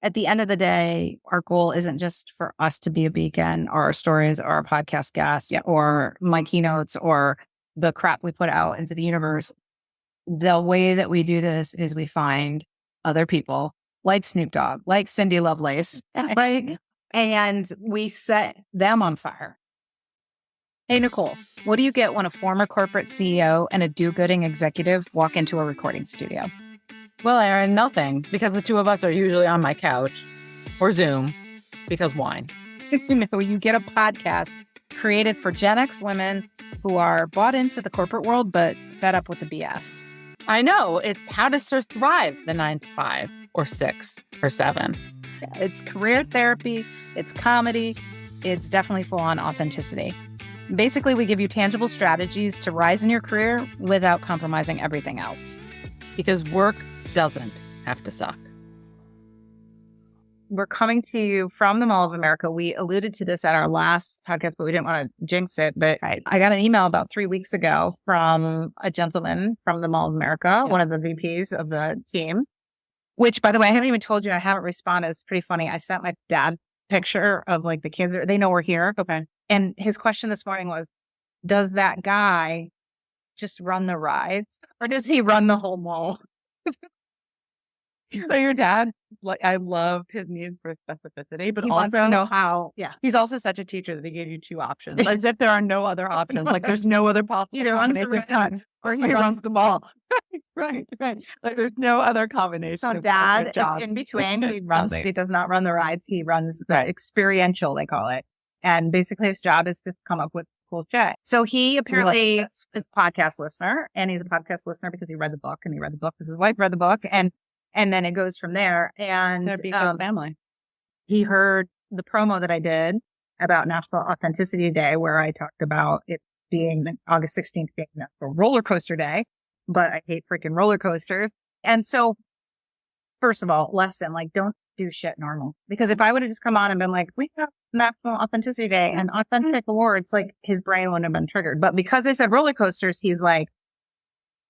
at the end of the day, our goal isn't just for us to be a beacon or our stories or our podcast guests or my keynotes or the crap we put out into the universe. The way that we do this is we find other people like Snoop Dogg, like Cindy Lovelace, right? And we set them on fire. Hey, Nicole, what do you get when a former corporate CEO and a do-gooding executive walk into a recording studio? Well, Erin, nothing, because the two of us are usually on my couch or Zoom, because wine. You get a podcast created for Gen X women who are bought into the corporate world, but fed up with the BS. I know. It's how to thrive the 9 to 5 or 6 or 7. It's career therapy. It's comedy. It's definitely full-on authenticity. Basically, we give you tangible strategies to rise in your career without compromising everything else. Because work doesn't have to suck. We're coming to you from the Mall of America. We alluded to this at our last podcast, but we didn't want to jinx it. But I got an email about 3 weeks ago from a gentleman from the Mall of America, one of the VPs of the team, which, by the way, I haven't even told you I haven't responded. It's pretty funny. I sent my dad picture of like the kids. They know we're here. Okay. And his question this morning was, does that guy just run the rides or does he run the whole mall? So your dad, like, I love his need for specificity, but He also wants to know how. Yeah. He's also such a teacher that he gave you 2 options, as if there are no other options. Like there's no other possible. Either runs the combination. or he runs the mall. Right. Like there's no other combination. So dad is in between. He runs. He does not run the rides. He runs the experiential, they call it. And basically his job is to come up with cool shit. So he apparently is a podcast listener, and he's a podcast listener because he read the book, and he read the book because his wife read the book, and then it goes from there. And family. He heard the promo that I did about National Authenticity Day, where I talked about it being August 16th being National Rollercoaster Day, but I hate freaking roller coasters. And so, first of all, lesson, like, don't do shit normal. Because if I would have just come on and been like, we have National Authenticity Day and authentic awards, like, his brain wouldn't have been triggered. But because I said roller coasters, he's like,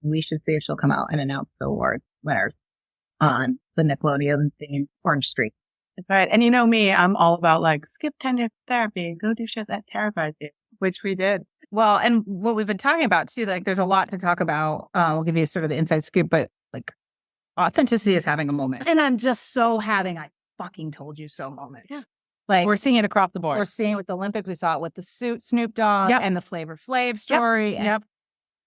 we should see if she'll come out and announce the award winners on the Nickelodeon-themed Orange Streak. That's right. And you know me, I'm all about like, skip 10 years of therapy, go do shit that terrifies you, which we did. Well, and what we've been talking about too, like, there's a lot to talk about. We'll give you sort of the inside scoop, but like, authenticity is having a moment. And I'm just so having I fucking told you so moments. Yeah. Like, we're seeing it across the board. We're seeing it with the Olympics. We saw it with the Snoop Dogg and the Flavor Flav story. Yep.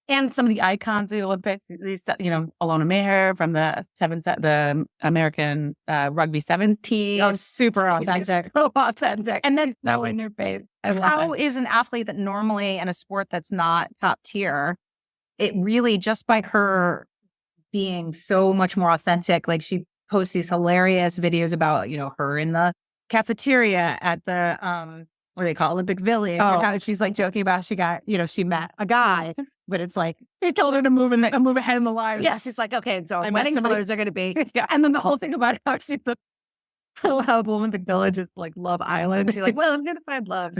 And some of the icons of the Olympics, these, Alona Maher from the American rugby 7 team. Oh, super authentic. So authentic. And then that in your face. How is an athlete that normally in a sport that's not top tier, it really just by her being so much more authentic, like she posts these hilarious videos about, her in the cafeteria at the, what do they call Olympic Village? Oh. How she's like joking about she got, she met a guy, but it's like, he told her to move ahead in the line. Yeah. She's like, okay, so wedding colors are going to be. Yeah. And then the whole thing about how she how the Olympic Village is like Love Island. She's like, well, I'm going to find love.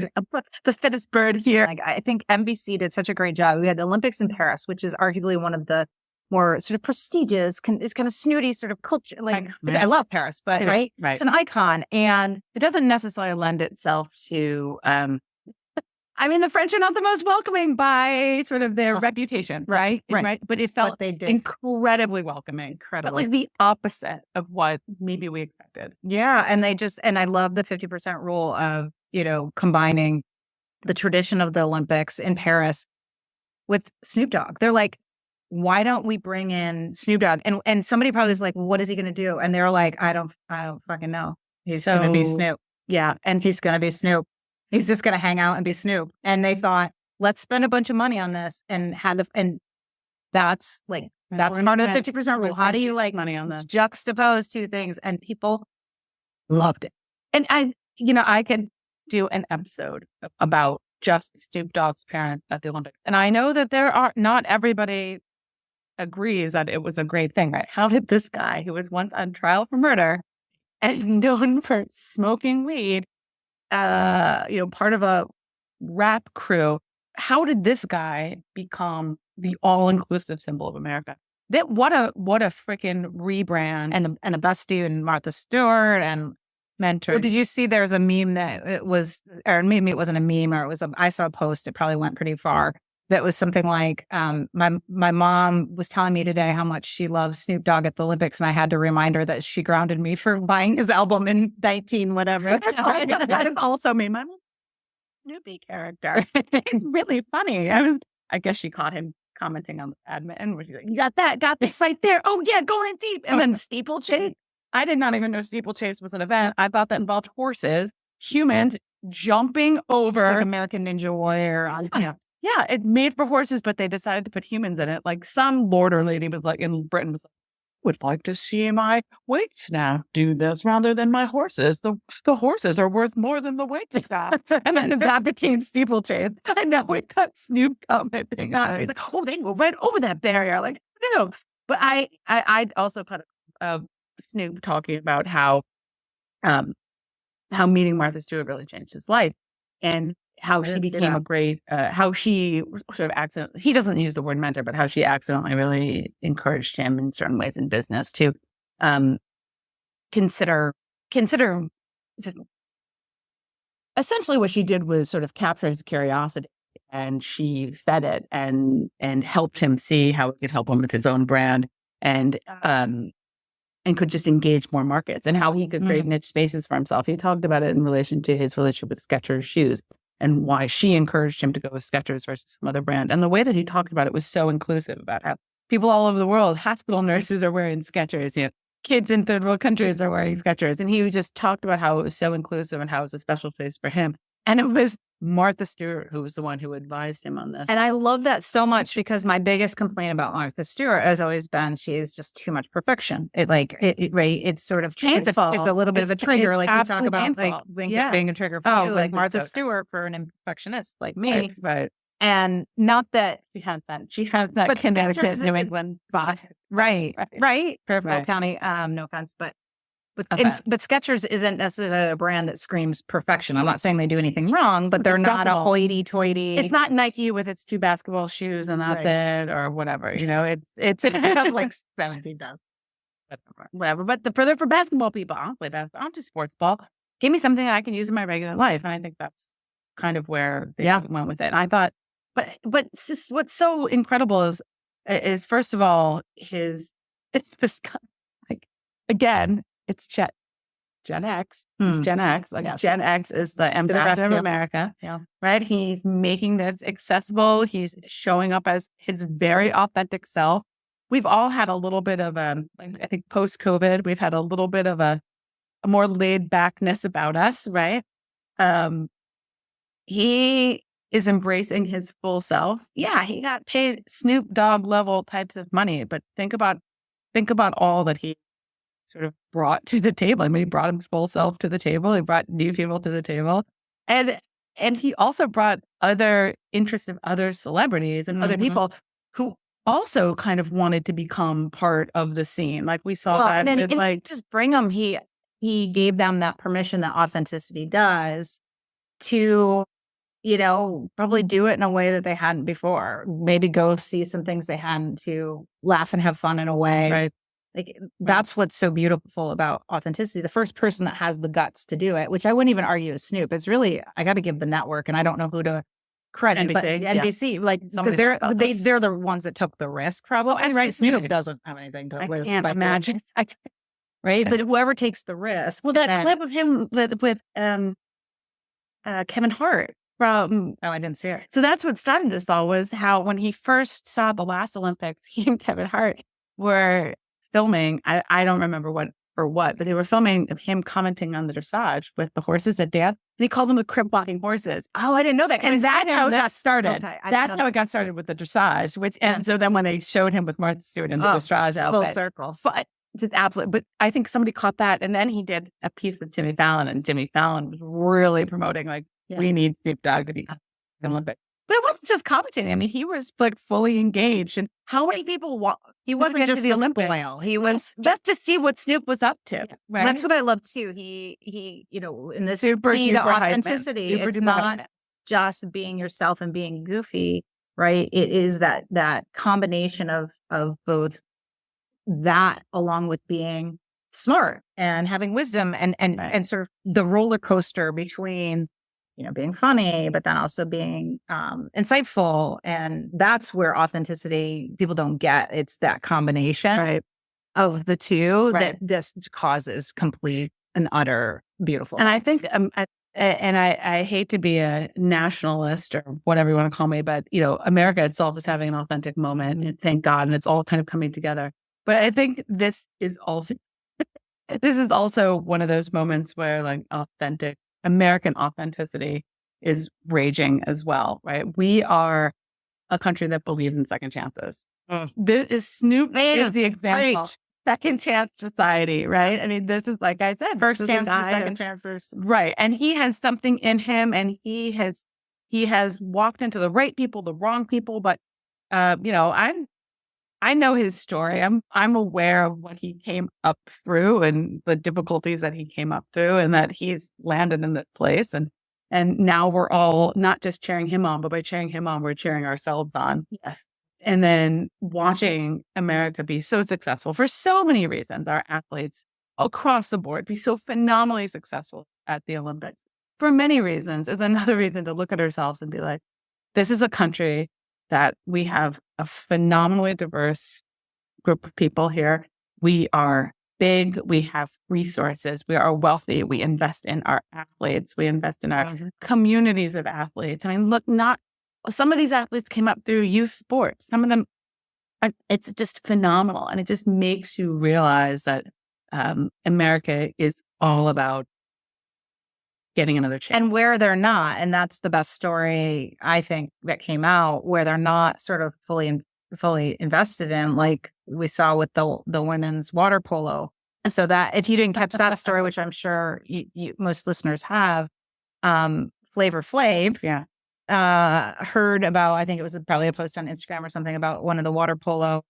The fittest bird here. Like, I think NBC did such a great job. We had the Olympics in Paris, which is arguably one of the more sort of prestigious, it's kind of snooty sort of culture. Like, I love Paris, but right? It's an icon, and it doesn't necessarily lend itself to, the French are not the most welcoming by sort of their reputation, right? But it felt incredibly welcoming. Incredibly. But like the opposite of what maybe we expected. Yeah. And I love the 50% rule of, combining the tradition of the Olympics in Paris with Snoop Dogg. They're like, why don't we bring in Snoop Dogg? And somebody probably is like, well, what is he going to do? And they're like, I don't fucking know. He's going to be Snoop. Yeah. And he's going to be Snoop. He's just going to hang out and be Snoop. And they thought, let's spend a bunch of money on this and that's part of the 50% rule. How do you money on this? Juxtapose two things? And people loved it. And I could do an episode about just Snoop Dogg's appearance at the Olympics. And I know that not everybody agrees that it was a great thing, right? How did this guy who was once on trial for murder and known for smoking weed, part of a rap crew, how did this guy become the all-inclusive symbol of America? what a freaking rebrand. And a bestie and Martha Stewart and mentor. Well, did you see there's a meme that it was, or maybe it wasn't a meme, or I saw a post, it probably went pretty far. That was something like, my mom was telling me today how much she loves Snoop Dogg at the Olympics, and I had to remind her that she grounded me for buying his album in 19 whatever. That is also me. My Snoopy character. It's really funny. I guess she caught him commenting on the admin, where she's like, "You got this right there. Oh yeah, going deep." And then steeplechase. I did not even know steeplechase was an event. I thought that involved horses, humans jumping over. Like American Ninja Warrior. Yeah, it's made for horses, but they decided to put humans in it. Like some lord or lady was like in Britain was like, "Would like to see my weight staff do this rather than my horses. The horses are worth more than the weight staff." And then that became steeplechase. And now we got Snoop commenting on it. He's like, "Oh, they go right over that barrier." Like, no. But I also caught Snoop talking about how meeting Martha Stewart really changed his life, and how she became a great, how she sort of he doesn't use the word mentor, but how she accidentally really encouraged him in certain ways in business to consider. Essentially, what she did was sort of capture his curiosity, and she fed it and helped him see how it could help him with his own brand, and could just engage more markets, and how he could create niche spaces for himself. He talked about it in relation to his relationship with Skechers shoes, and why she encouraged him to go with Skechers versus some other brand. And the way that he talked about it was so inclusive, about how people all over the world, hospital nurses are wearing Skechers, kids in third world countries are wearing Skechers. And he just talked about how it was so inclusive and how it was a special place for him. And it was Martha Stewart who was the one who advised him on this. And I love that so much, because my biggest complaint about Martha Stewart has always been she is just too much perfection. It's sort of it's a little bit of a trigger, like we talk about, like being a trigger for you, like Martha Stewart for an imperfectionist like me, right? And not that she has that Connecticut, New England vibe, right, Fairfield County, no offense, but Skechers isn't necessarily a brand that screams perfection. I'm not saying they do anything wrong, but they're not a hoity-toity. It's not Nike with its 2 basketball shoes and that's it, or whatever. It's like 17 does. Whatever. But for basketball people, I'll play basketball. I'll do sports ball. Give me something I can use in my regular life. And I think that's kind of where they went with it. And I thought, but it's just what's so incredible is first of all, it's this like, again, it's Gen X. It's Gen X. Like, Gen X is the ambassador of America. Yeah. Right? He's making this accessible. He's showing up as his very authentic self. We've all had a little bit of I think post-COVID, we've had a little bit of a more laid backness about us, right? He is embracing his full self. Yeah, he got paid Snoop Dogg level types of money, but think about all that he sort of brought to the table. I mean, he brought his full self to the table. He brought new people to the table. And he also brought other interests of other celebrities and other people who also kind of wanted to become part of the scene. Like we saw that. And just bring them. He gave them that permission that authenticity does to, probably do it in a way that they hadn't before. Maybe go see some things they hadn't, to laugh and have fun in a way. Right. Like, that's what's so beautiful about authenticity. The first person that has the guts to do it, which I wouldn't even argue is Snoop. It's really, I got to give the network, and I don't know who to credit, NBC, but NBC, like they're the ones that took the risk, probably. And right, Snoop doesn't have anything to lose. I can't imagine. Right, but whoever takes the risk. Well, that clip of him with Kevin Hart from I didn't see it. So that's what started this all, was how when he first saw the last Olympics, he and Kevin Hart were filming, I don't remember what, but they were filming of him commenting on the dressage with the horses at dance. And he called them the crib walking horses. Oh, I didn't know that. And that's how it got started. Okay, that's how it got started with the dressage. And so then when they showed him with Martha Stewart in the dressage outfit, full circle. But just absolutely. But I think somebody caught that. And then he did a piece with Jimmy Fallon, and Jimmy Fallon was really promoting, like, we need Snoop Dogg to be Olympic. But it wasn't just commentating. I mean, he was like fully engaged. And how many people he wasn't just the Olympic whale. He was just to see what Snoop was up to. Yeah. Right? That's what I love too. He in this super authenticity, it's not just being yourself and being goofy, right? It is that combination of both that along with being smart and having wisdom and sort of the roller coaster between, being funny, but then also being insightful. And that's where authenticity people don't get. It's that combination of the two that just causes complete and utter beautiful. And I think, I hate to be a nationalist or whatever you want to call me, but America itself is having an authentic moment, and thank God, and it's all kind of coming together. But I think this is also one of those moments where like authentic American authenticity is raging as well, right? We are a country that believes in second chances. This is Snoop is the example. Second chance society, right? I mean, this is, like I said, first chance, second chances, right? And he has something in him, and he has walked into the right people, the wrong people. But I know his story. I'm aware of what he came up through and the difficulties that he came up through, and that he's landed in this place. And now we're all not just cheering him on, but by cheering him on, we're cheering ourselves on. Yes. And then watching America be so successful for so many reasons, our athletes across the board be so phenomenally successful at the Olympics for many reasons is another reason to look at ourselves and be like, this is a country that we have a phenomenally diverse group of people here. We are big. We have resources. We are wealthy. We invest in our athletes. We invest in our communities of athletes. I mean, look, some of these athletes came up through youth sports. Some of them, it's just phenomenal. And it just makes you realize that America is all about getting another chance. And where they're not, and that's the best story, I think, that came out, where they're not sort of fully invested in, like we saw with the women's water polo. And so that, if you didn't catch that story, which I'm sure most listeners have, Flavor Flav, heard about, I think it was probably a post on Instagram or something about one of the water polo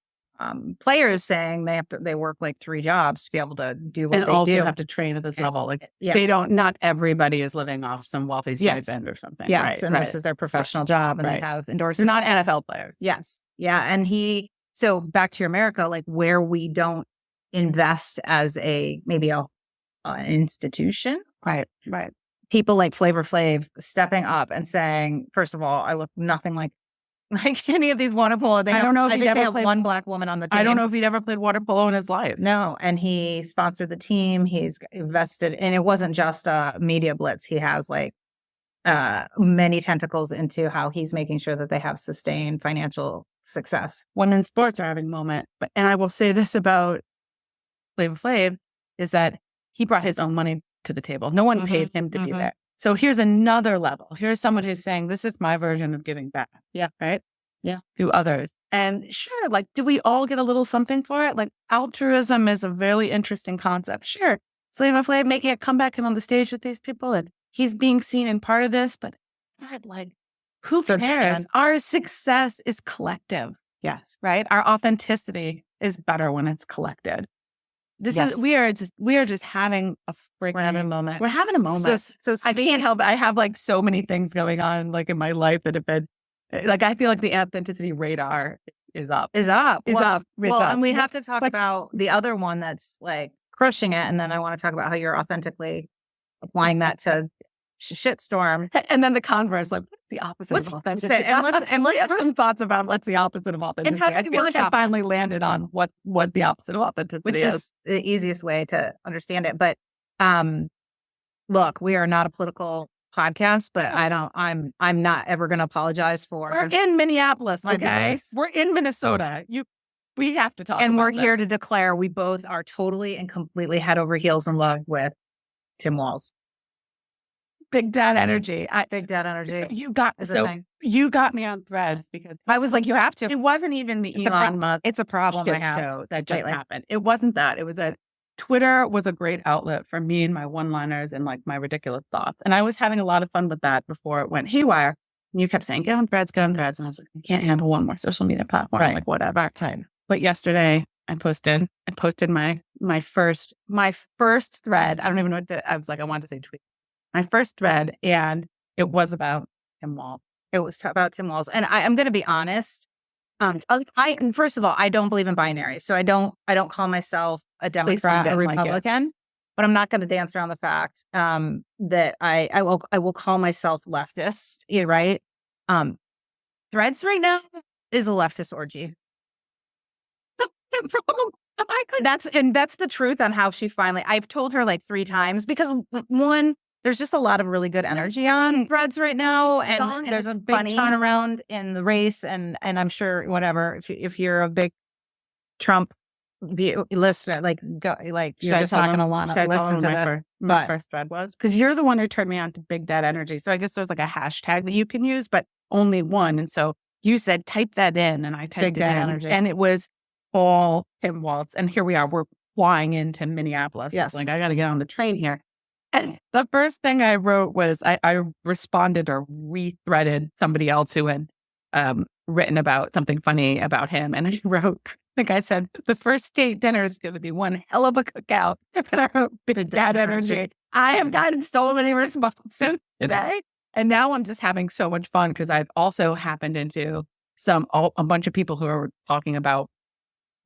players saying they work like 3 jobs to be able to do what and they also do. have to train at this level. Like not everybody is living off some wealthy stipend or something. Yes. And this is their professional job, and they have endorsements. They're not NFL players. Yes. Yeah. And so back to America, like where we don't invest as maybe an institution. Right. People like Flavor Flav stepping up and saying, first of all, I look nothing like any of these water polo. I don't know if he'd ever played one black woman on the team. I don't know if he'd ever played water polo in his life. No. And he sponsored the team. He's invested, and it wasn't just a media blitz. He has like many tentacles into how he's making sure that they have sustained financial success. Women's sports are having a moment. And I will say this about Flavor Flav is that he brought his own money to the table. No one paid him to be there. So here's another level. Here's someone who's saying, this is my version of giving back. Yeah. Right? Yeah. To others. And sure, like, do we all get a little something for it? Like, altruism is a very interesting concept. Sure. Flavor Flav making a comeback and on the stage with these people, and he's being seen in part of this, but God, like, who cares? Our success is collective. Yes. Right? Our authenticity is better when it's collected. We are just having a freaking moment. We're having a moment. So I can't help it. I have like so many things going on like in my life that have been like, I feel like the authenticity radar is up. And we have to talk about the other one that's like crushing it. And then I want to talk about how you're authentically applying that to shitstorm. And then the converse, like, what's the opposite of authenticity? And let's have some thoughts about what's the opposite of authenticity. And how I feel like I finally landed on what the opposite of authenticity is. Which is the easiest way to understand it. But look, we are not a political podcast, but I'm not ever going to apologize for. We're in Minneapolis, okay? We're in Minnesota. We have to talk. And we're here to declare we both are totally and completely head over heels in love with Tim Walz. Big dad energy. Big dad energy. You got me on Threads because I was like, you have to. It wasn't even the Elon Musk. It's a problem I have that just happened. It wasn't that. It was that Twitter was a great outlet for me and my one-liners and like my ridiculous thoughts. And I was having a lot of fun with that before it went haywire. And you kept saying, get on Threads. And I was like, I can't handle one more social media platform. Right. Like whatever. Time. But yesterday I posted my first thread. I don't even know I was like, I wanted to say tweet. My first thread, and it was about Tim Walz. It was about Tim Walz. And I'm going to be honest. First of all, I don't believe in binary, so I don't call myself a Democrat or Republican, but I'm not going to dance around the fact that I will call myself leftist. Yeah, right. Threads right now is a leftist orgy. That's the truth on how she finally. I've told her like 3 times because one, there's just a lot of really good energy on Threads right now, and there's a big turnaround in the race, and I'm sure whatever if you're a big Trump listener, like go like you're just not going to want to listen to my first thread was because you're the one who turned me on to big dad energy. So I guess there's like a hashtag that you can use, but only one. And so you said type that in, and I typed big it in, energy. And it was all Tim Walz. And here we are. We're flying into Minneapolis. Yes. Like I got to get on the train here. And the first thing I wrote was I responded or rethreaded somebody else who had written about something funny about him. And I wrote, I think I said, the first date dinner is going to be one hell of a cookout. And I wrote, big dad energy. I have gotten so many responses today. And now I'm just having so much fun because I've also happened into a bunch of people who are talking about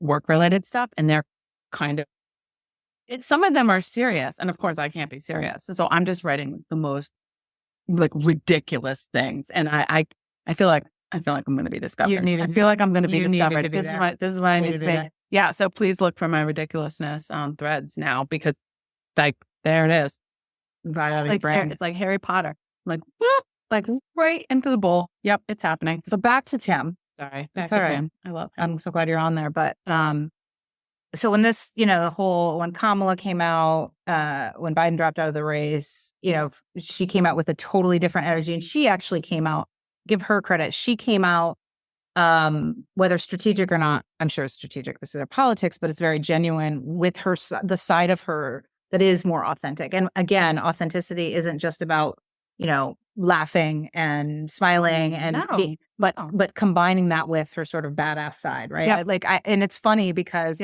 work-related stuff. And they're kind of, some of them are serious. And of course, I can't be serious. So I'm just writing the most like ridiculous things. And I feel like I'm going to be discovered. I feel like I'm going to be discovered. This is what I need to be. Yeah. So please look for my ridiculousness on Threads now because like, there it is. It's like Harry Potter. Like right into the bowl. Yep. It's happening. So back to Tim. Sorry. That's all right. I love him. I'm so glad you're on there. But, so when this, when Kamala came out, when Biden dropped out of the race, she came out with a totally different energy, and she actually came out, give her credit. She came out, whether strategic or not, I'm sure it's strategic. This is her politics, but it's very genuine with the side of her that is more authentic. And again, authenticity isn't just about, laughing and smiling and but combining that with her sort of badass side, right? Yeah. And it's funny because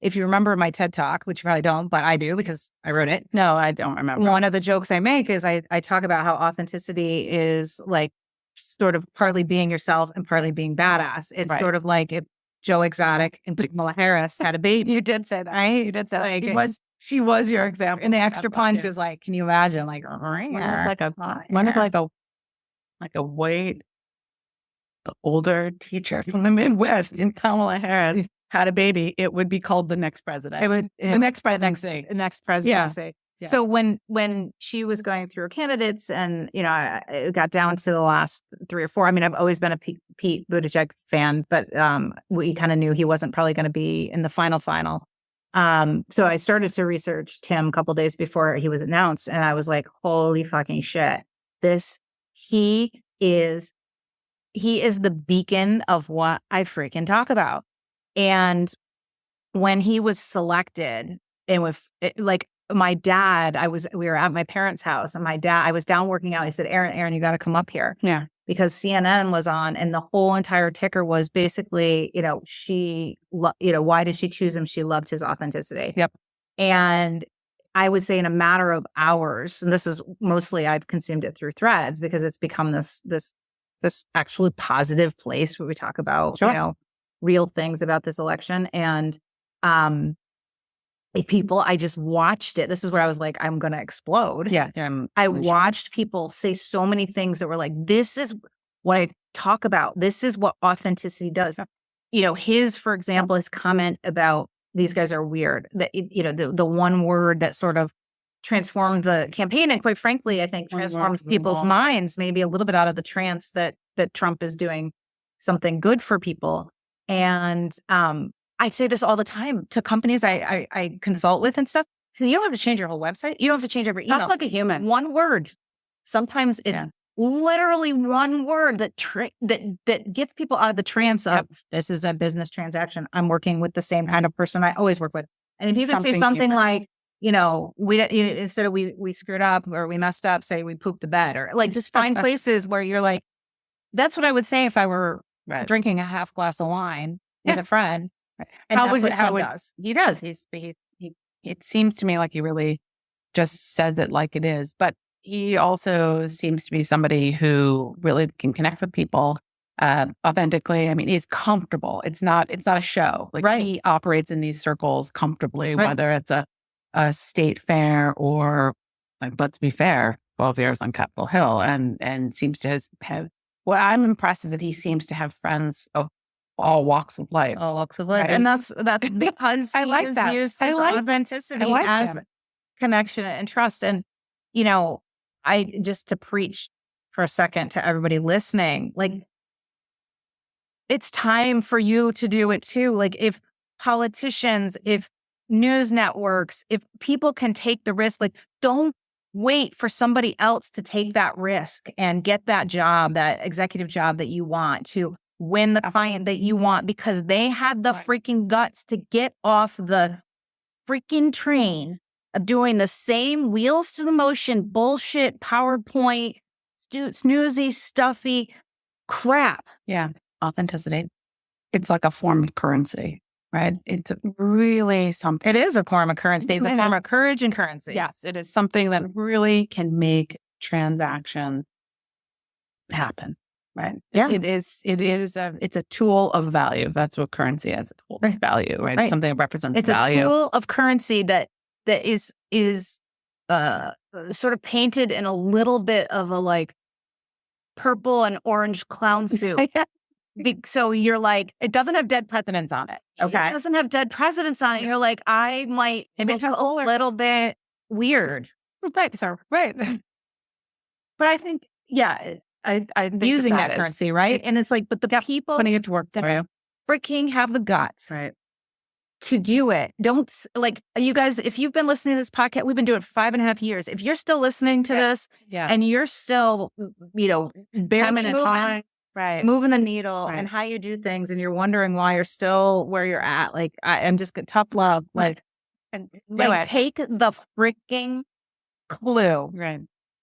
if you remember my TED Talk, which you probably don't, but I do because I wrote it. No, I don't remember. One of the jokes I make is I talk about how authenticity is like sort of partly being yourself and partly being badass. It's sort of like if Joe Exotic and Kamala Harris had a baby. You did say that. Right? You did say that. She was your example. And the extra punch is like, can you imagine? Like a white, older teacher from the Midwest in Kamala Harris had a baby, it would be called the next president. The next presidency. Yeah. So when she was going through her candidates and, it got down to the last 3 or 4, I mean, I've always been a Pete Buttigieg fan, but we kind of knew he wasn't probably going to be in the final. So I started to research Tim a couple days before he was announced, and I was like, holy fucking shit. He is the beacon of what I freaking talk about. And when he was selected, and with my dad, we were at my parents' house, and I was down working out. He said, Erin, you got to come up here. Yeah. Because CNN was on, and the whole entire ticker was basically, why did she choose him? She loved his authenticity. Yep. And I would say in a matter of hours, and this is mostly I've consumed it through Threads because it's become this actually positive place where we talk about, real things about this election. And people, I just watched it. This is where I was like, I'm going to explode. Yeah. I watched people say so many things that were like, this is what I talk about. This is what authenticity does. For example, his comment about these guys are weird. That, the one word that sort of transformed the campaign. And quite frankly, I think transformed people's minds, maybe a little bit out of the trance that Trump is doing something good for people. And, I say this all the time to companies I consult with and stuff. You don't have to change your whole website. You don't have to change every email. Not like a human. One word. Sometimes it's literally one word that gets people out of the trance of this is a business transaction. I'm working with the same kind of person I always work with. And if you can say something like, instead of we screwed up or we messed up, say we pooped the bed, or like just find places where you're like, that's what I would say if I were drinking a half glass of wine with a friend. Right. And he does. It seems to me like he really just says it like it is. But he also seems to be somebody who really can connect with people. authentically. I mean, he's comfortable. It's not a show. Like he operates in these circles comfortably, whether it's a state fair or, like, let's be fair, 12 years on Capitol Hill, and seems to have. What I'm impressed is that he seems to have friends of all walks of life. All walks of life, Right. and that's because I like that. Used I his like authenticity like as that. connection and trust. And I just to preach for a second to everybody listening, like, it's time for you to do it too. Like, if politicians, if news networks, if people can take the risk, like, don't wait for somebody else to take that risk and get that job, that executive job that you want, to win the client that you want, because they had the freaking guts to get off the freaking train of doing the same wheels to the motion bullshit, PowerPoint, snoozy, stuffy crap. Yeah. Authenticity. It's like a form of currency, right? It's really something. It is a form of currency, the form of courage and currency. Yes, it is something that really can make transactions happen, right? Yeah. It's a tool of value. That's what currency is, a tool of value, right? Right. Something that represents It's value. a tool of currency that is sort of painted in a little bit of a like purple and orange clown suit. So you're like, It doesn't have dead presidents on it. Okay. It doesn't have dead presidents on it. You're like, I might look a little bit weird. Right. So, right. But I think, I think using that that currency, right? And it's like, but the people putting it to work for you. freaking have the guts Right. to do it. Don't, like, you guys, if you've been listening to this podcast, we've been doing it for 5.5 years. If you're still listening to this and you're still, bare moving the needle and how you do things, and you're wondering why you're still where you're at, like, I'm just tough love. Like, And take the freaking clue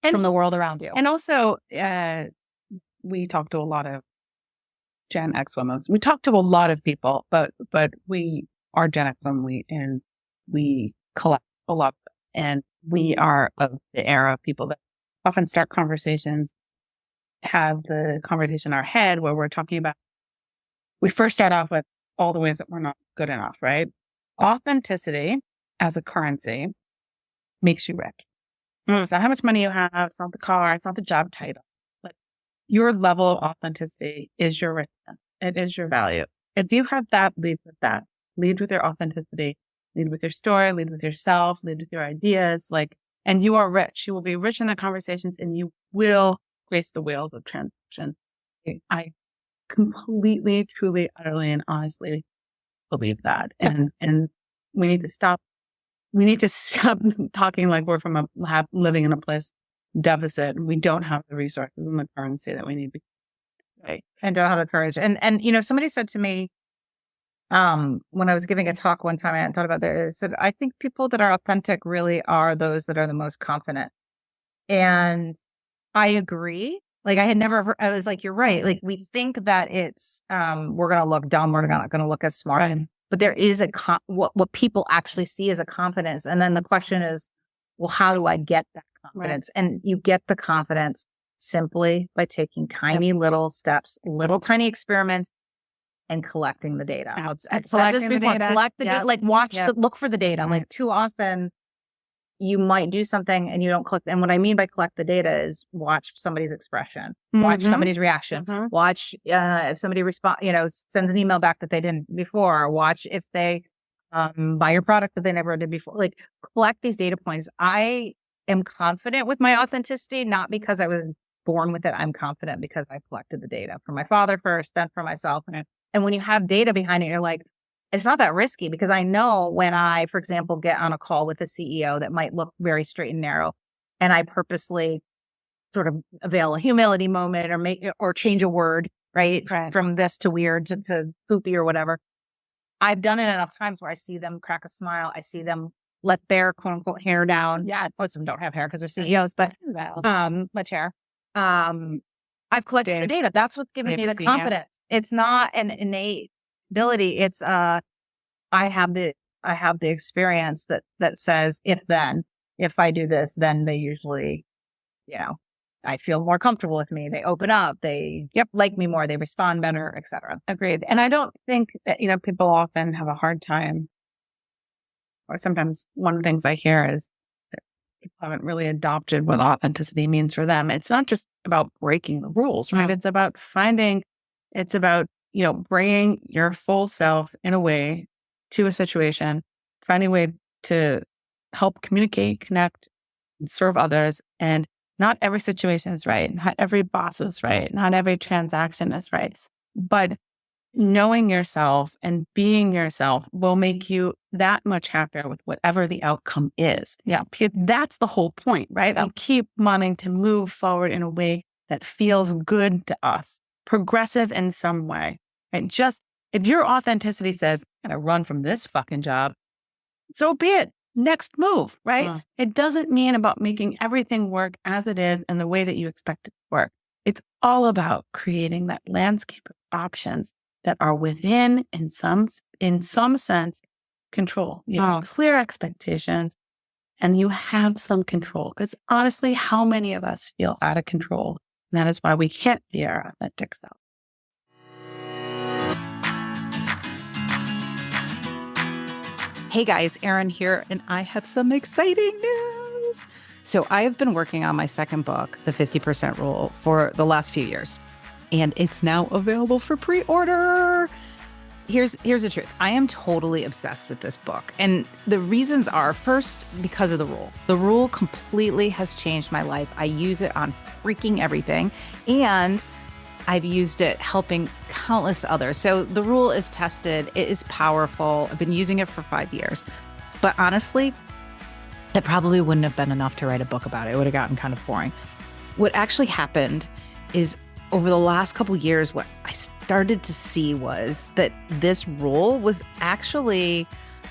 from the world around you. And also, we talk to a lot of Gen X women. We talk to a lot of people, but we are Gen X women, and we collect a lot of them. And we are of the era of people that often start conversations, have the conversation in our head where we're talking about, we first start off with all the ways that we're not good enough, right? Authenticity as a currency makes you rich. It's not how much money you have. It's not the car. It's not the job title. But your level of authenticity is your richness. It is your value. If you have that, lead with that. Lead with your authenticity. Lead with your story. Lead with yourself. Lead with your ideas. And you are rich. You will be rich in the conversations, and you will grace the wheels of transaction. I completely, truly, utterly, and honestly believe that. And we need to stop. We need to stop talking like we're living in a place deficit. We don't have the resources and the currency that we need. And don't have the courage. And somebody said to me, when I was giving a talk one time, I hadn't thought about that. I said, I think people that are authentic really are those that are the most confident. And I agree. Like, I was like, you're right. Like, we think that it's, we're going to look dumb. We're not going to look as smart. Right. But there is what people actually see as a confidence. And then the question is, well, how do I get that confidence? Right. And you get the confidence simply by taking tiny little steps, little tiny experiments, and collecting the data. Collecting the data. Collect the data. Like, look for the data. Right. Like, too often you might do something and you don't collect. And what I mean by collect the data is watch somebody's expression, watch somebody's reaction, watch if somebody sends an email back that they didn't before, watch if they buy your product that they never did before. Like, collect these data points. I am confident with my authenticity, not because I was born with it. I'm confident because I collected the data from my father first, then for myself. And when you have data behind it, you're like, it's not that risky, because I know when I, for example, get on a call with a CEO that might look very straight and narrow, and I purposely sort of avail a humility moment or change a word, right? From this to weird to poopy or whatever. I've done it enough times where I see them crack a smile. I see them let their quote unquote hair down. Yeah. Most of them don't have hair because they're CEOs, but much hair. I've collected the data. That's what's giving me the confidence. It's not an innate ability. It's I have the experience that says if I do this, then they usually, I feel more comfortable with me. They open up. They like me more. They respond better, etc. Agreed. And I don't think that, people often have a hard time, or sometimes one of the things I hear is that people haven't really adopted what authenticity means for them. It's not just about breaking the rules, right? It's about bringing your full self in a way to a situation, finding a way to help communicate, connect, and serve others. And not every situation is right. Not every boss is right. Not every transaction is right. But knowing yourself and being yourself will make you that much happier with whatever the outcome is. Yeah. That's the whole point, right? I keep wanting to move forward in a way that feels good to us, progressive in some way. And just if your authenticity says, I'm going to run from this fucking job, so be it. Next move, right? It doesn't mean about making everything work as it is and the way that you expect it to work. It's all about creating that landscape of options that are within, in some sense, control. You have clear expectations and you have some control. Because honestly, how many of us feel out of control? And that is why we can't be our authentic self. Hey guys, Erin here, and I have some exciting news. So I have been working on my second book, The 50% Rule, for the last few years, and it's now available for pre-order. Here's the truth. I am totally obsessed with this book, and the reasons are, first, because of the rule. The rule completely has changed my life. I use it on freaking everything, and I've used it helping countless others. So the rule is tested. It is powerful. I've been using it for 5 years. But honestly, that probably wouldn't have been enough to write a book about it. It would have gotten kind of boring. What actually happened is over the last couple of years, what I started to see was that this rule was actually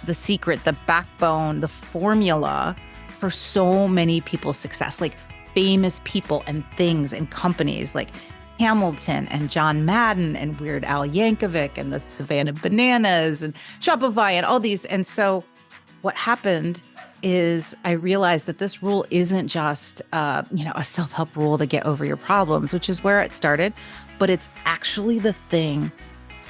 the secret, the backbone, the formula for so many people's success, like famous people and things and companies like Hamilton and John Madden and Weird Al Yankovic and the Savannah Bananas and Shopify and all these. And so what happened is I realized that this rule isn't just, a self-help rule to get over your problems, which is where it started, but it's actually the thing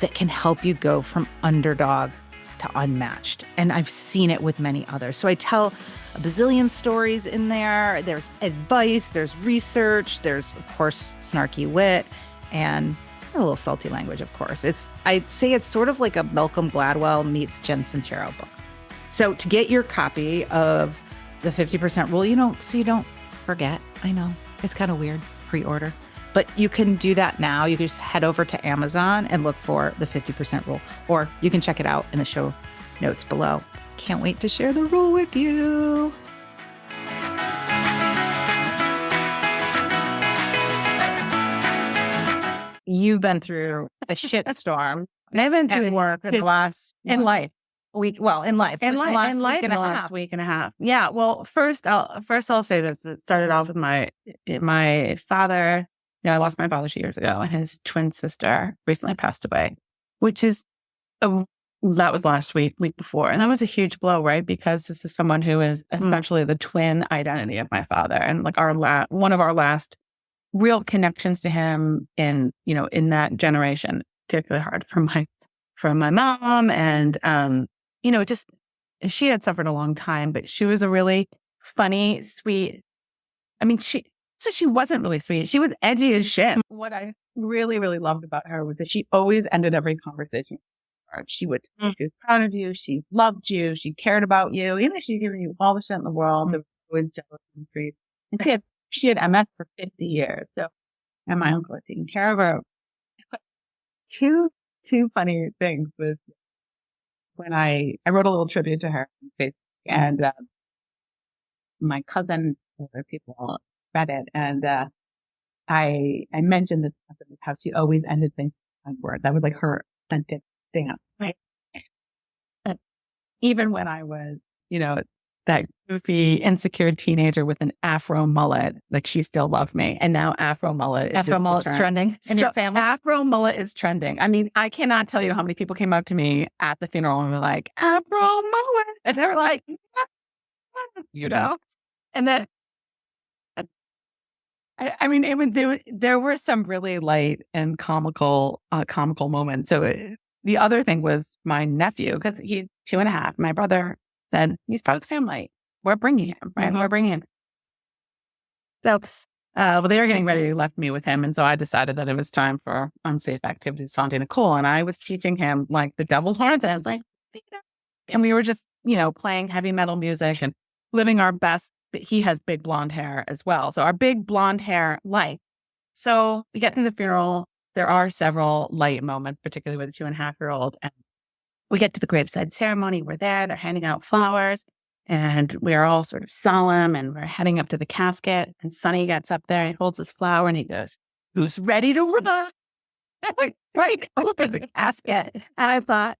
that can help you go from underdog to unmatched. And I've seen it with many others. So I tell a bazillion stories in there. There's advice, there's research, there's, of course, snarky wit, and a little salty language, of course. I'd say it's sort of like a Malcolm Gladwell meets Jen Sincero book. So to get your copy of the 50% Rule, so you don't forget, I know, it's kind of weird, pre-order, but you can do that now. You can just head over to Amazon and look for the 50% Rule, or you can check it out in the show notes below. Can't wait to share the rule with you. You've been through a shit storm. And I've been through work in the last week. Well, in last week and a half. Yeah. Well, first I'll say this. It started off with my father. I lost my father 2 years ago, and his twin sister recently passed away, which is that was last week before. And that was a huge blow, right? Because this is someone who is essentially the twin identity of my father. And like one of our last real connections to him in that generation, particularly hard for my mom. And, just, she had suffered a long time, but she was a really funny, sweet. I mean, she wasn't really sweet. She was edgy as shit. What I really, really loved about her was that she always ended every conversation. She was proud of you. She loved you. She cared about you. Even if she's giving you all the shit in the world, there was always jealous and grief. And she had MS for 50 years. So, and my uncle had taken care of her. Two funny things was when I wrote a little tribute to her on Facebook, and my cousin and other people read it, and I mentioned this how she always ended things on word. That was like her authentic thing. Right. And even when I was, that goofy, insecure teenager with an Afro mullet, like she still loved me. And now Afro mullet's trending in your family. Afro mullet is trending. I mean, I cannot tell you how many people came up to me at the funeral and were like, Afro mullet. And they were like, and then I mean, there were some really light and comical moments. So the other thing was my nephew, because he's 2.5. My brother said, he's part of the family. We're bringing him, right? We're bringing him. So, well, they were getting ready. They left me with him. And so I decided that it was time for unsafe activities with Auntie Nicole. And I was teaching him like the devil horns. And I was like, and we were just, playing heavy metal music and living our best. But he has big blonde hair as well. So our big blonde hair light. So we get to the funeral. There are several light moments, particularly with the 2.5-year-old. And we get to the graveside ceremony. We're there. They're handing out flowers. And we're all sort of solemn. And we're heading up to the casket. And Sonny gets up there. He holds his flower and he goes, "Who's ready to run?" Right over the casket. And I thought,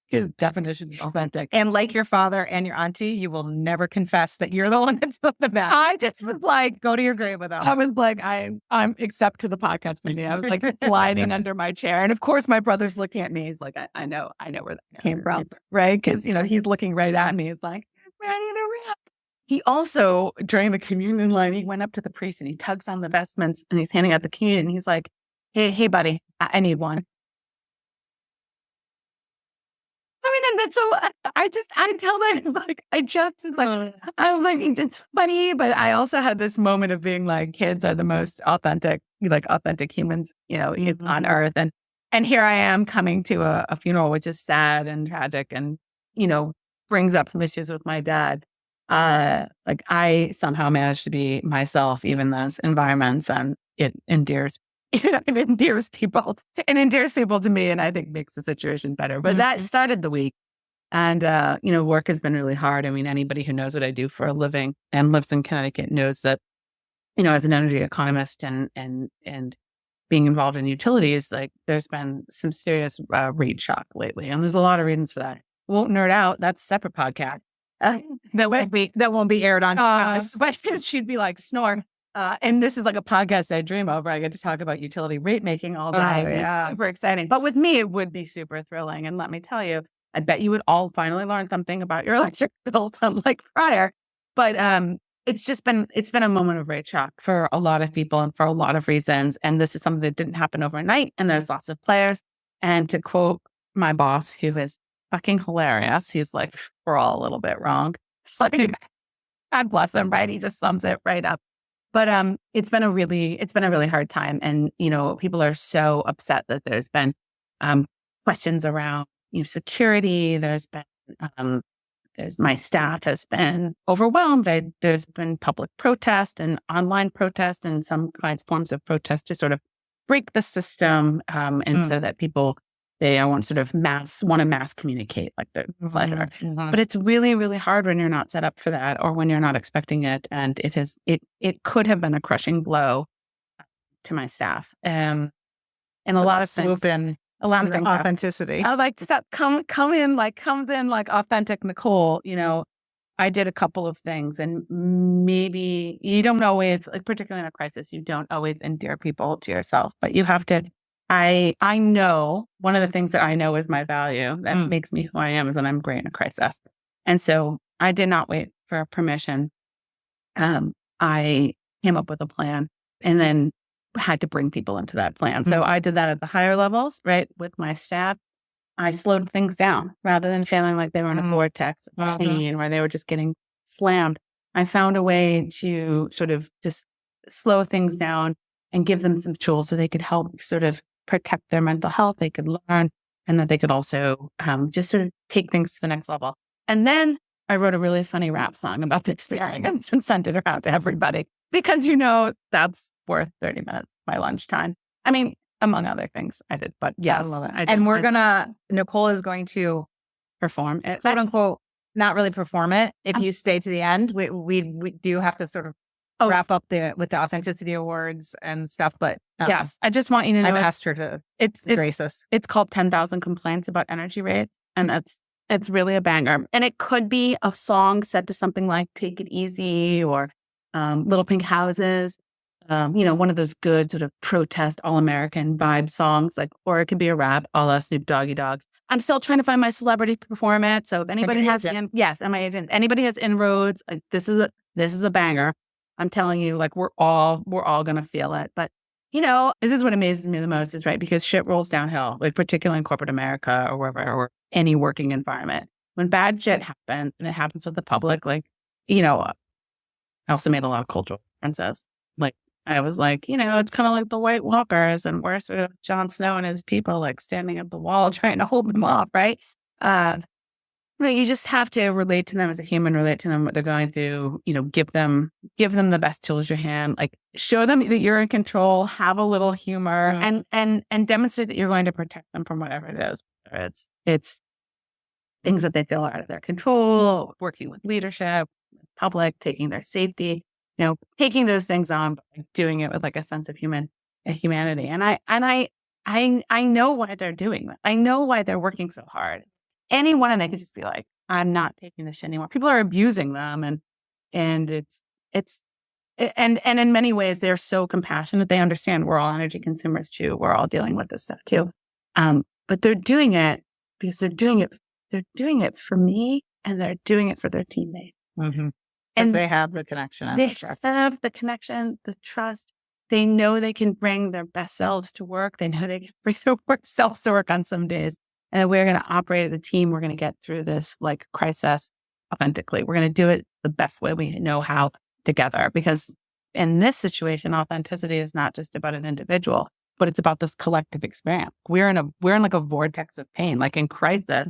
his definition is authentic. And like your father and your auntie, you will never confess that you're the one that took the bath. I just was like, Go to your grave with them. I was like, I'm except to the podcast meeting. I was like sliding under my chair. And of course, my brother's looking at me. He's like, I know where that came from. Right. Because, he's looking right at me. He's like, ready to rip. He also, during the communion line, he went up to the priest and he tugs on the vestments and he's handing out the communion. And he's like, hey, buddy, I need one. And that's so, until then, it's like, I'm like, it's funny, but I also had this moment of being like, kids are the most authentic humans, on earth. And here I am coming to a funeral, which is sad and tragic and, brings up some issues with my dad. I somehow managed to be myself, even in those environments, and it endears people to me, and I think makes the situation better. But that started the week. And, work has been really hard. I mean, anybody who knows what I do for a living and lives in Connecticut knows that, as an energy economist and being involved in utilities, like there's been some serious rate shock lately. And there's a lot of reasons for that. Won't nerd out. That's a separate podcast. That won't be aired on. But she'd be like, snore. And this is like a podcast I dream of where I get to talk about utility rate making all day. It's super exciting. But with me, it would be super thrilling. And let me tell you, I bet you would all finally learn something about your electric bills unlike prior. But it's been a moment of rate shock for a lot of people and for a lot of reasons. And this is something that didn't happen overnight. And there's lots of players. And to quote my boss, who is fucking hilarious, he's like, we're all a little bit wrong. It's like, God bless him, right? He just sums it right up. But it's been a really hard time. And, people are so upset that there's been questions around security. There's been my staff has been overwhelmed. There's been public protest and online protest and some forms of protest to sort of break the system, and so that people they want sort of want to mass communicate like their pleasure. But it's really, really hard when you're not set up for that or when you're not expecting it. And it could have been a crushing blow to my staff. And a lot of things. A lot of things. Authenticity. I like to comes in like authentic Nicole. I did a couple of things, and maybe you don't always, like particularly in a crisis, you don't always endear people to yourself, but you have to. I know one of the things that I know is my value that makes me who I am is that I'm great in a crisis, and so I did not wait for permission. I came up with a plan, and then had to bring people into that plan. So I did that at the higher levels, right, with my staff. I slowed things down rather than feeling like they were in a vortex or pain where they were just getting slammed. I found a way to sort of just slow things down and give them some tools so they could help sort of protect their mental health. They could learn, and that they could also just sort of take things to the next level. And then I wrote a really funny rap song about the experience and sent it around to everybody because, that's worth 30 minutes of my lunchtime. I mean, among other things I did, but yes. I love it. And Nicole is going to perform it, quote unquote, not really perform it. If you stay to the end, we do have to sort of wrap up with the authenticity awards and stuff. But yes, I just want you to know I've asked her to grace us. It's called 10,000 Complaints About Energy Rates. And it's really a banger. And it could be a song set to something like Take It Easy or Little Pink Houses. One of those good sort of protest all-American vibe songs, or it could be a rap a la Snoop Doggy Dogg. I'm still trying to find my celebrity to perform it. So if anybody has, and my agent, anybody has inroads, this is a banger. I'm telling you, like, we're all going to feel it. But, this is what amazes me the most is, right, because shit rolls downhill, like particularly in corporate America or wherever, or any working environment. When bad shit happens and it happens with the public, like, I also made a lot of cultural references. Like, I was like, it's kind of like the White Walkers, and we're sort of Jon Snow and his people, like, standing at the wall trying to hold them off, right? You just have to relate to them as a human, relate to them what they're going through, give them the best tools you can, like, show them that you're in control, have a little humor, and demonstrate that you're going to protect them from whatever it is. Whether it's things that they feel are out of their control, working with leadership, public, taking their safety, taking those things on, but doing it with like a sense of humanity. And I know why they're doing that. I know why they're working so hard. Anyone, and they could just be like, I'm not taking this shit anymore. People are abusing them, and it's in many ways they're so compassionate. They understand we're all energy consumers too. We're all dealing with this stuff too. But they're doing it because they're doing it for me, and they're doing it for their teammates. Mm-hmm. And they have the connection. They have the connection, the trust. They know they can bring their best selves to work. They know they can bring their worst selves to work on some days. And we're going to operate as a team. We're going to get through this like crisis authentically. We're going to do it the best way we know how together. Because in this situation, authenticity is not just about an individual, but it's about this collective experience. We're in like a vortex of pain. Like in crisis,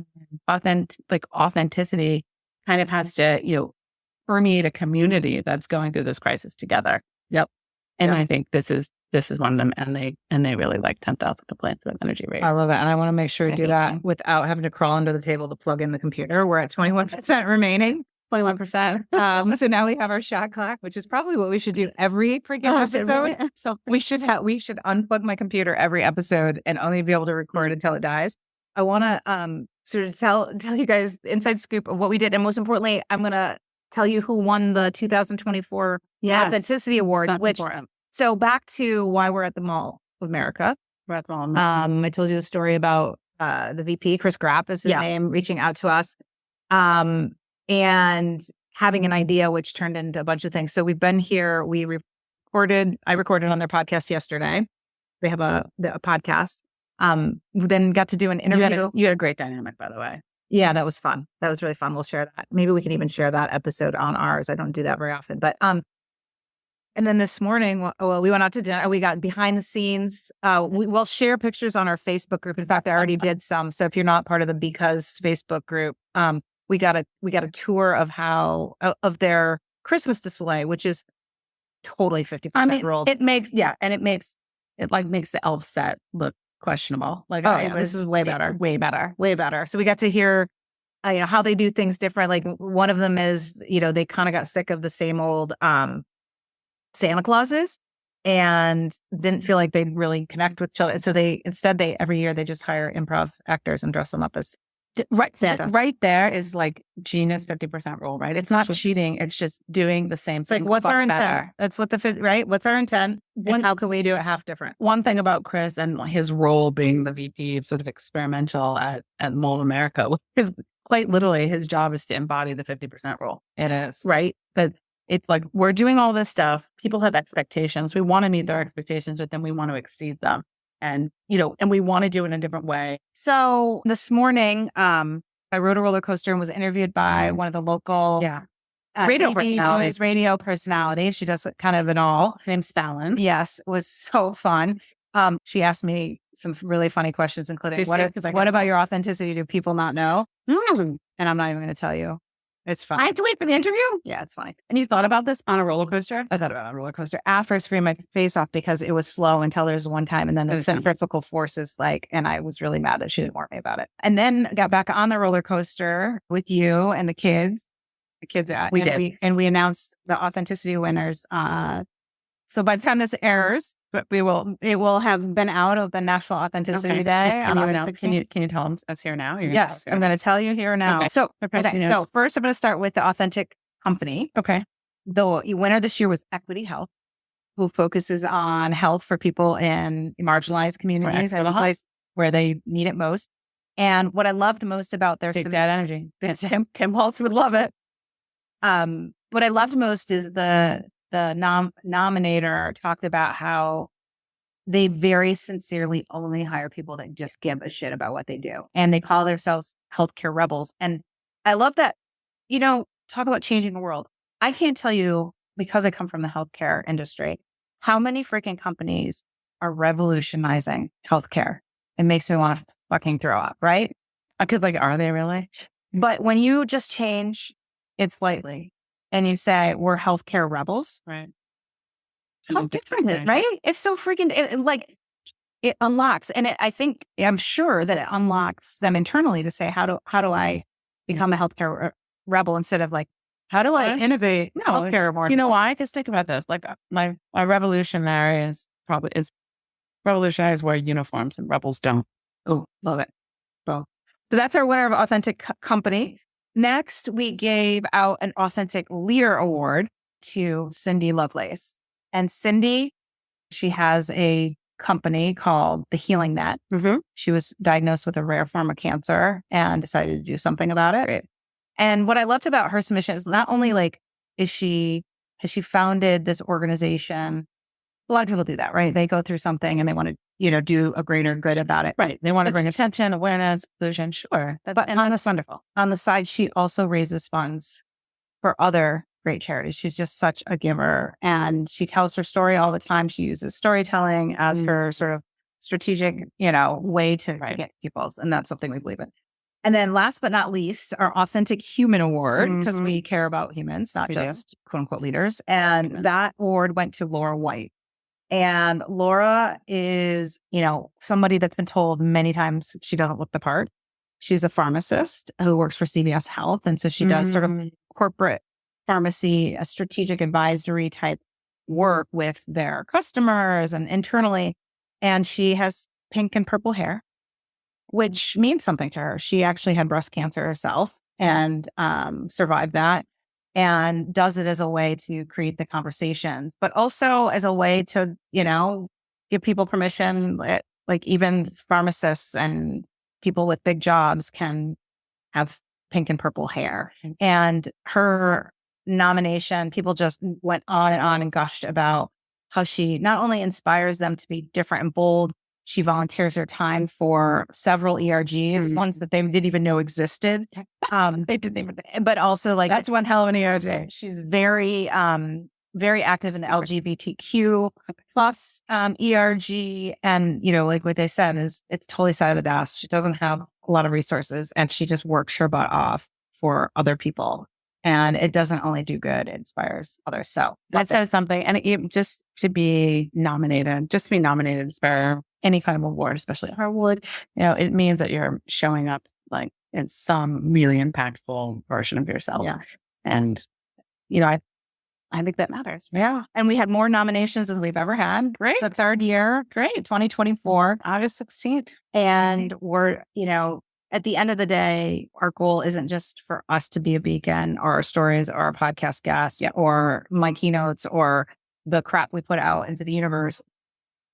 authenticity kind of has to, permeate a community that's going through this crisis together. Yep. And I think this is one of them, and they really like 10,000 complaints about energy rate. I love it. And I want to make sure to do that without having to crawl under the table to plug in the computer. We're at 21% remaining. 21%. So now we have our shot clock, which is probably what we should do every freaking episode. So we should unplug my computer every episode and only be able to record until it dies. I want to sort of tell you guys the inside scoop of what we did. And most importantly, I'm going to tell you who won the 2024 Authenticity Award. So back to why we're at the Mall of America. We're at the Mall of America. I told you the story about the VP, Chris Grapp is his name, reaching out to us and having an idea, which turned into a bunch of things. So we've been here. I recorded on their podcast yesterday. They have a podcast. We then got to do an interview. You had a great dynamic, by the way. Yeah, that was fun. That was really fun. We'll share that. Maybe we can even share that episode on ours. I don't do that very often. But and then this morning, we went out to dinner. We got behind the scenes. We'll share pictures on our Facebook group. In fact, I already did some. So if you're not part of the Because Facebook group, we got a tour of their Christmas display, which is totally 50% rolled. It makes the elf set look questionable. Like, this is way better. Way better. Way better. So we got to hear how they do things different. Like one of them is, they kind of got sick of the same old Santa Clauses and didn't feel like they'd really connect with children. So instead every year they just hire improv actors and dress them up as Santa. Right there is like genius 50% rule, right? It's not cheating. It's just doing the same thing. Like, what's our intent? That's what right? What's our intent? And how can we do it half different? One thing about Chris and his role being the VP of sort of experimental at Mall of America, quite literally his job is to embody the 50% rule. It is. Right? But it's like, we're doing all this stuff. People have expectations. We want to meet their expectations, but then we want to exceed them. And, and we want to do it in a different way. So this morning, I rode a roller coaster and was interviewed by one of the local radio personalities. She does kind of it all. Her name's Fallon. Yes, it was so fun. She asked me some really funny questions, including what about your authenticity do people not know? And I'm not even going to tell you. It's fun. I have to wait for the interview? Yeah, it's funny. And you thought about this on a roller coaster? I thought about it on a roller coaster. After I screamed my face off because it was slow until there was one time. And then the centrifugal forces, and I was really mad that she didn't warn me about it. And then got back on the roller coaster with you and the kids. We announced the authenticity winners. So by the time this airs, it will have been out of the National Authenticity Day. Can you tell them us here now? Yes, I'm going to tell you here now. Okay. So first I'm going to start with the authentic company. Okay. The winner this year was Equity Health, who focuses on health for people in marginalized communities and places where they need it most. And what I loved most about their Big Dad Energy. Tim Walz would love it. What I loved most is the nominator talked about how they very sincerely only hire people that just give a shit about what they do. And they call themselves healthcare rebels. And I love that, talk about changing the world. I can't tell you, because I come from the healthcare industry, how many freaking companies are revolutionizing healthcare. It makes me want to fucking throw up, right? Because are they really? But when you just change it slightly and you say, we're healthcare rebels, Right. how different is it, right? It's so freaking, it unlocks. And I'm sure that it unlocks them internally to say, how do I become a healthcare rebel instead of how do I innovate healthcare more? You know why? Because think about this. My revolutionary is revolutionaries wear uniforms and rebels don't. Oh, love it. So that's our winner of Authentic Company. Next, we gave out an Authentic Leader Award to Cindy Lovelace. And Cindy, she has a company called The Healing Net. Mm-hmm. She was diagnosed with a rare form of cancer and decided to do something about it. Right. And what I loved about her submission is not only has she founded this organization. A lot of people do that, right? They go through something and they want to, do a greater good about it. Right. They want to bring attention, awareness, inclusion. Sure. That's wonderful. On the side, she also raises funds for other great charities. She's just such a giver. And she tells her story all the time. She uses storytelling as her sort of strategic, way to get to people. And that's something we believe in. And then last but not least, our Authentic Human Award, because we care about humans, not just quote unquote leaders. And that award went to Laura White. And Laura is, somebody that's been told many times she doesn't look the part. She's a pharmacist who works for CVS Health. And so she does sort of corporate pharmacy, a strategic advisory type work with their customers and internally. And she has pink and purple hair, which means something to her. She actually had breast cancer herself and survived that, and does it as a way to create the conversations, but also as a way to, give people permission, like even pharmacists and people with big jobs can have pink and purple hair. And her nomination, people just went on and gushed about how she not only inspires them to be different and bold, she volunteers her time for several ERGs, ones that they didn't even know existed. They didn't even, but also that's one hell of an ERG. She's very, very active in the LGBTQ plus ERG. And, like what they said is it's totally side of the dash. She doesn't have a lot of resources and she just works her butt off for other people. And it doesn't only do good, it inspires others. So that says something. And just to be nominated for any kind of award, especially our award, it means that you're showing up in some really impactful version of yourself. Yeah. And, I think that matters. Yeah. And we had more nominations than we've ever had. Great. It's the third year. Great. 2024. August 16th. And we're, at the end of the day, our goal isn't just for us to be a beacon or our stories or our podcast guests or my keynotes or the crap we put out into the universe.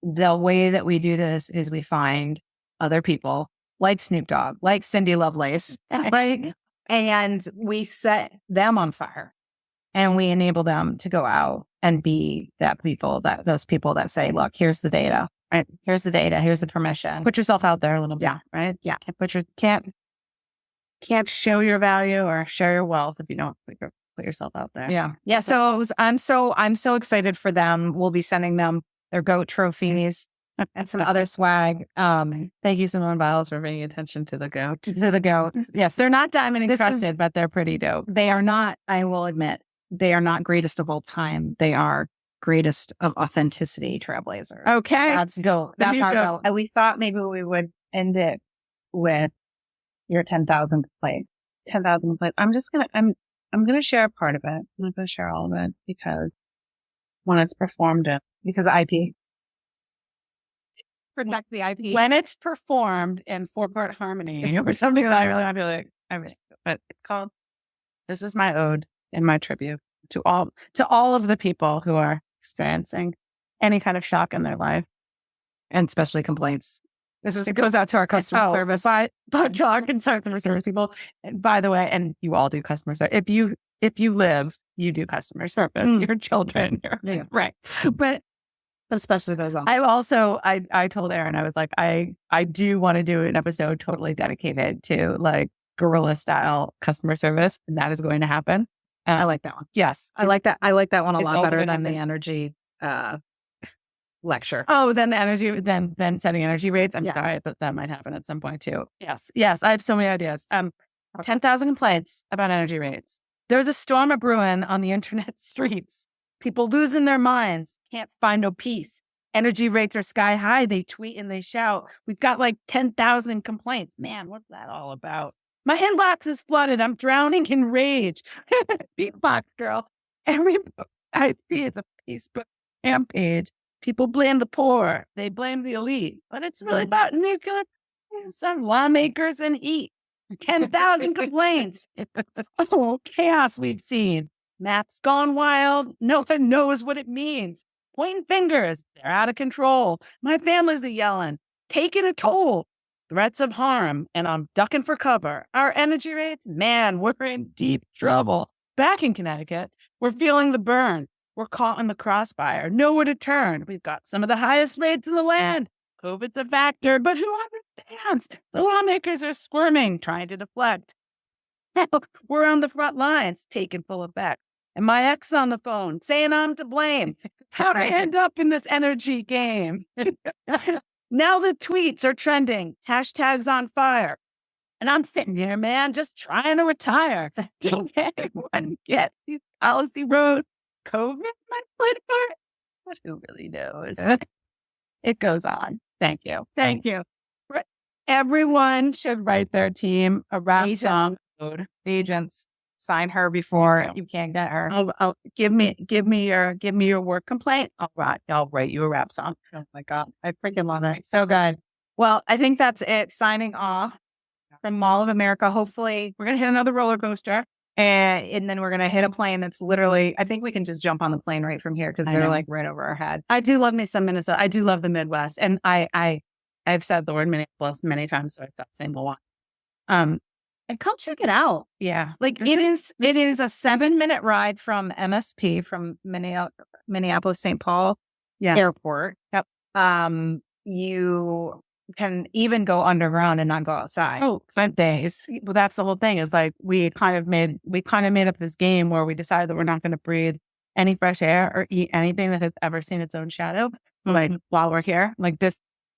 The way that we do this is we find other people like Snoop Dogg, like Cindy Lovelace, right? And we set them on fire and we enable them to go out and be those people that say, look, here's the data. Right. Here's the data. Here's the permission. Put yourself out there a little bit. Yeah. Right. Yeah. Can't show your value or share your wealth if you don't put yourself out there. Yeah. Yeah. So I'm so excited for them. We'll be sending them their GOAT trophies and some other swag. Thank you, Simone Biles, for bringing attention to the GOAT. Yes. They're not diamond encrusted, but they're pretty dope. They are not, I will admit, they are not greatest of all time. They are greatest of authenticity trailblazers. Okay. That's GOAT. That's our GOAT. And we thought maybe we would end it with your 10,000 plate. 10,000 plate. I'm going to share a part of it. I'm not going to share all of it because when it's performed in. Because IP. Protect the IP. When it's performed in 4-part harmony or something that I really want to be like, but it's called, this is my ode and my tribute to all of the people who are experiencing any kind of shock in their life. And especially complaints. It goes out to our customer service. But customer service people, by the way, and you all do customer service. If you if you live, you do customer service, your children, right. But especially those on. I told Erin, I was like, I do want to do an episode totally dedicated to like guerrilla style customer service. And that is going to happen. I like that one. Yes. I like that one a lot better than happen. the energy lecture. Oh, then the energy, then setting energy rates. I'm sorry, but that might happen at some point too. Yes. I have so many ideas. 10,000 complaints about energy rates. There's a storm of brewing on the internet streets. People losing their minds, can't find no peace. Energy rates are sky high. They tweet and they shout. We've got like 10,000 complaints. Man, what's that all about? My inbox is flooded. I'm drowning in rage. Beatbox girl. Every book I see is a Facebook rampage. People blame the poor. They blame the elite. But it's really about nuclear, some lawmakers and heat. 10,000 complaints. Oh, chaos we've seen. Math's gone wild. No one knows what it means. Pointing fingers. They're out of control. My family's yelling. Taking a toll. Threats of harm. And I'm ducking for cover. Our energy rates? Man, we're in deep trouble. Back in Connecticut, we're feeling the burn. We're caught in the crossfire. Nowhere to turn. We've got some of the highest rates in the land. COVID's a factor, but who understands? The lawmakers are squirming, trying to deflect. We're on the front lines, taking full effect. And my ex on the phone, saying I'm to blame. How'd I end up in this energy game? Now the tweets are trending. Hashtags on fire. And I'm sitting here, man, just trying to retire. Don't anyone get these policy roads? COVID might play the part. But who really knows? It goes on. Thank you. Thank you. Everyone should write their team a rap song. Agents, sign her before you can't get her. I'll give me your work complaint. I'll write you a rap song. Oh my God. I freaking love it. So good. Well, I think that's it. Signing off from Mall of America. Hopefully we're going to hit another roller coaster and then we're going to hit a plane that's literally, I think we can just jump on the plane right from here because they're like right over our head. I do love me some Minnesota. I do love the Midwest. And I've said the word Minneapolis many times, so I stopped saying Milwaukee. And come check it out. Yeah. Like it is a 7-minute ride from MSP, from Minneapolis, St. Paul Airport. Yep. You can even go underground and not go outside. Oh, 5 days. Well, that's the whole thing is like, we kind of made up this game where we decided that we're not going to breathe any fresh air or eat anything that has ever seen its own shadow. Like while we're here, like this,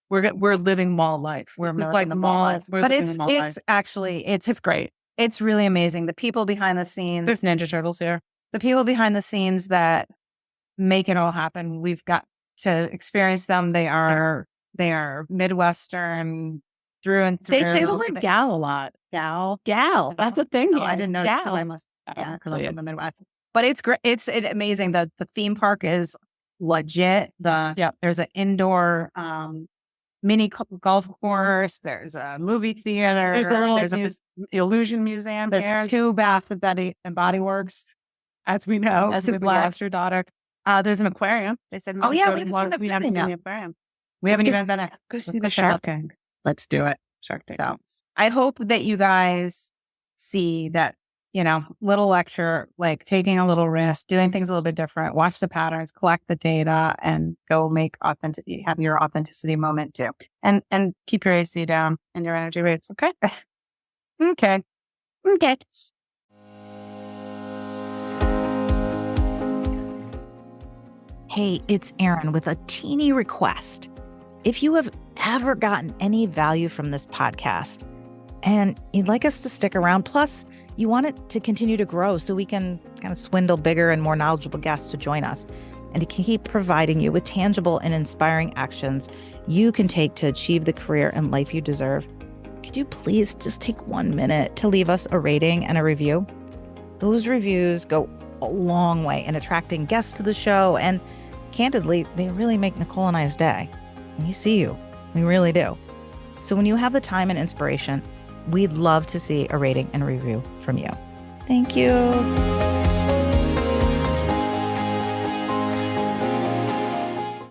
we're living mall life. We're like mall life. But it's actually, it's great. It's really amazing. The people behind the scenes. There's Ninja Turtles here. The people behind the scenes that make it all happen. We've got to experience them. They are Midwestern through and through. They say the word gal a lot. Gal. That's a thing. I didn't know because I must. Yeah, because I'm from the Midwest. But it's great. It's amazing. The theme park is legit. There's an indoor mini golf course. There's a movie theater. There's a illusion museum. There's 2 Bath and Body Works, as we know, as we lost your daughter. There's an aquarium. They said, we haven't seen the aquarium. We haven't even been there. Go see the Shark Tank. Let's do it. Shark Tank. So I hope that you guys see that, little lecture, like taking a little risk, doing things a little bit different, watch the patterns, collect the data, and go have your authenticity moment too. And keep your AC down and your energy rates. Okay. Okay. Hey, it's Erin with a teeny request. If you have ever gotten any value from this podcast and you'd like us to stick around, plus you want it to continue to grow so we can kind of swindle bigger and more knowledgeable guests to join us and to keep providing you with tangible and inspiring actions you can take to achieve the career and life you deserve, could you please just take 1 minute to leave us a rating and a review? Those reviews go a long way in attracting guests to the show, and candidly, they really make Nicole and I's day. We see you. We really do. So when you have the time and inspiration, we'd love to see a rating and review from you. Thank you.